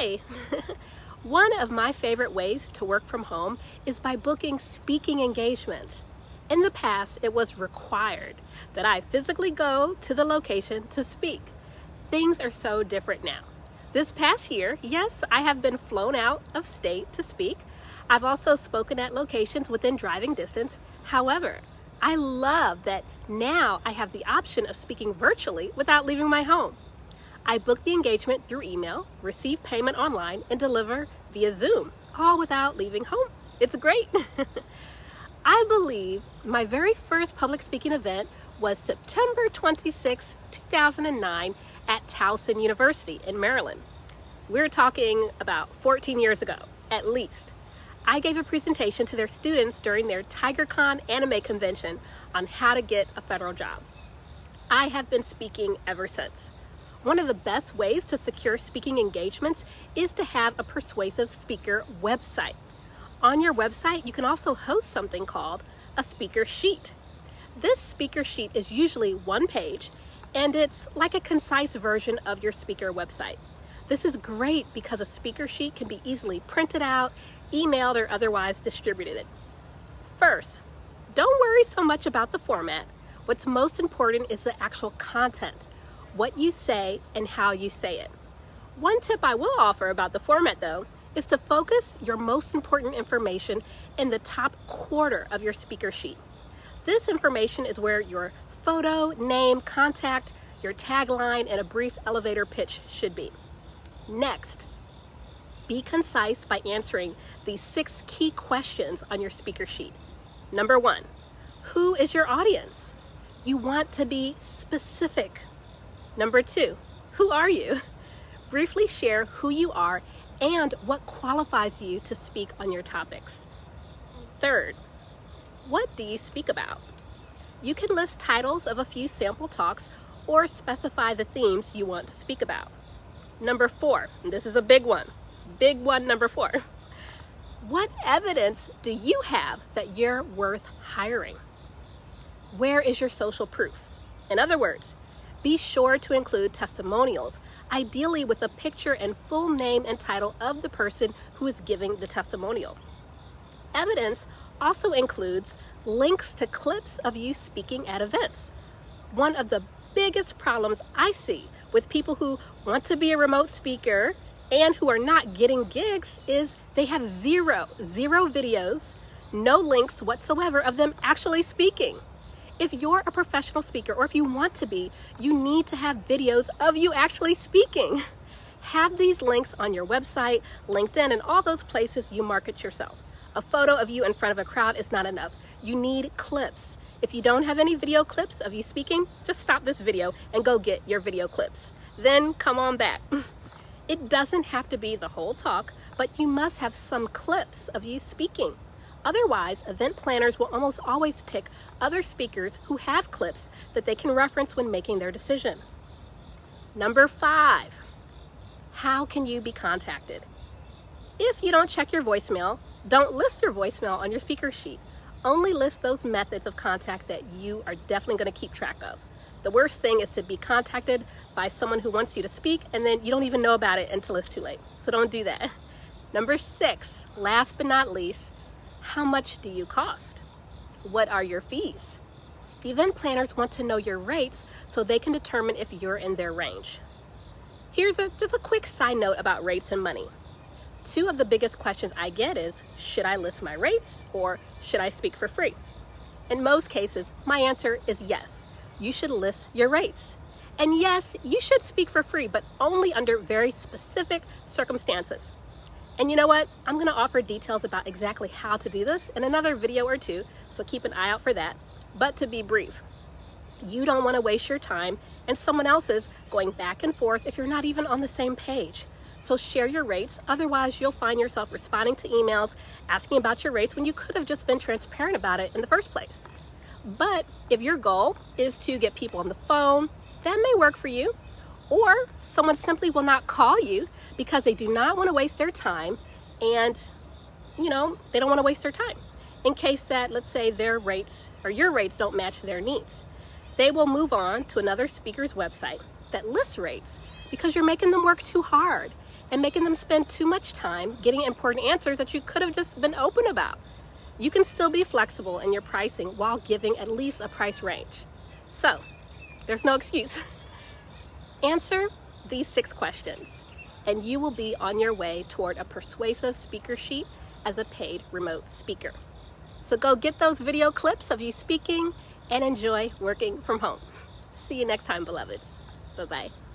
Hi! One of my favorite ways to work from home is by booking speaking engagements. In the past, it was required that I physically go to the location to speak. Things are so different now. This past year, yes, I have been flown out of state to speak. I've also spoken at locations within driving distance. However, I love that now I have the option of speaking virtually without leaving my home. I book the engagement through email, receive payment online, and deliver via Zoom, all without leaving home. It's great. I believe my very first public speaking event was September 26, 2009 at Towson University in Maryland. We're talking about 14 years ago, at least. I gave a presentation to their students during their TigerCon anime convention on how to get a federal job. I have been speaking ever since. One of the best ways to secure speaking engagements is to have a persuasive speaker website. On your website, you can also host something called a speaker sheet. This speaker sheet is usually one page, and it's like a concise version of your speaker website. This is great because a speaker sheet can be easily printed out, emailed, or otherwise distributed. First, don't worry so much about the format. What's most important is the actual content, what you say and how you say it. One tip I will offer about the format, though, is to focus your most important information in the top quarter of your speaker sheet. This information is where your photo, name, contact, your tagline, and a brief elevator pitch should be. Next, be concise by answering these 6 key questions on your speaker sheet. Number 1, who is your audience? You want to be specific. Number 2, who are you? Briefly share who you are and what qualifies you to speak on your topics. Third, what do you speak about? You can list titles of a few sample talks or specify the themes you want to speak about. Number 4, and this is a big one, number 4. What evidence do you have that you're worth hiring? Where is your social proof? In other words, be sure to include testimonials, ideally with a picture and full name and title of the person who is giving the testimonial. Evidence also includes links to clips of you speaking at events. One of the biggest problems I see with people who want to be a remote speaker and who are not getting gigs is they have zero videos, no links whatsoever of them actually speaking. If you're a professional speaker, or if you want to be, you need to have videos of you actually speaking. Have these links on your website, LinkedIn, and all those places you market yourself. A photo of you in front of a crowd is not enough. You need clips. If you don't have any video clips of you speaking, just stop this video and go get your video clips. Then come on back. It doesn't have to be the whole talk, but you must have some clips of you speaking. Otherwise, event planners will almost always pick other speakers who have clips that they can reference when making their decision. Number 5, how can you be contacted? If you don't check your voicemail, don't list your voicemail on your speaker sheet. Only list those methods of contact that you are definitely going to keep track of. The worst thing is to be contacted by someone who wants you to speak and then you don't even know about it until it's too late. So don't do that. Number 6, last but not least, how much do you cost? What are your fees? The event planners want to know your rates so they can determine if you're in their range. Here's just a quick side note about rates and money. 2 of the biggest questions I get is, should I list my rates or should I speak for free? In most cases, my answer is yes. You should list your rates. And yes, you should speak for free, but only under very specific circumstances. And you know what? I'm going to offer details about exactly how to do this in another video or 2, so keep an eye out for that. But to be brief, you don't want to waste your time and someone else's going back and forth if you're not even on the same page. So share your rates, otherwise you'll find yourself responding to emails asking about your rates when you could have just been transparent about it in the first place. But if your goal is to get people on the phone, that may work for you. Or someone simply will not call you because they do not want to waste their time and, they don't want to waste their time. In case that, let's say their rates or your rates don't match their needs. They will move on to another speaker's website that lists rates because you're making them work too hard and making them spend too much time getting important answers that you could have just been open about. You can still be flexible in your pricing while giving at least a price range. So, there's no excuse. Answer these 6 questions, and you will be on your way toward a persuasive speaker sheet as a paid remote speaker. So go get those video clips of you speaking and enjoy working from home. See you next time, beloveds. Bye-bye.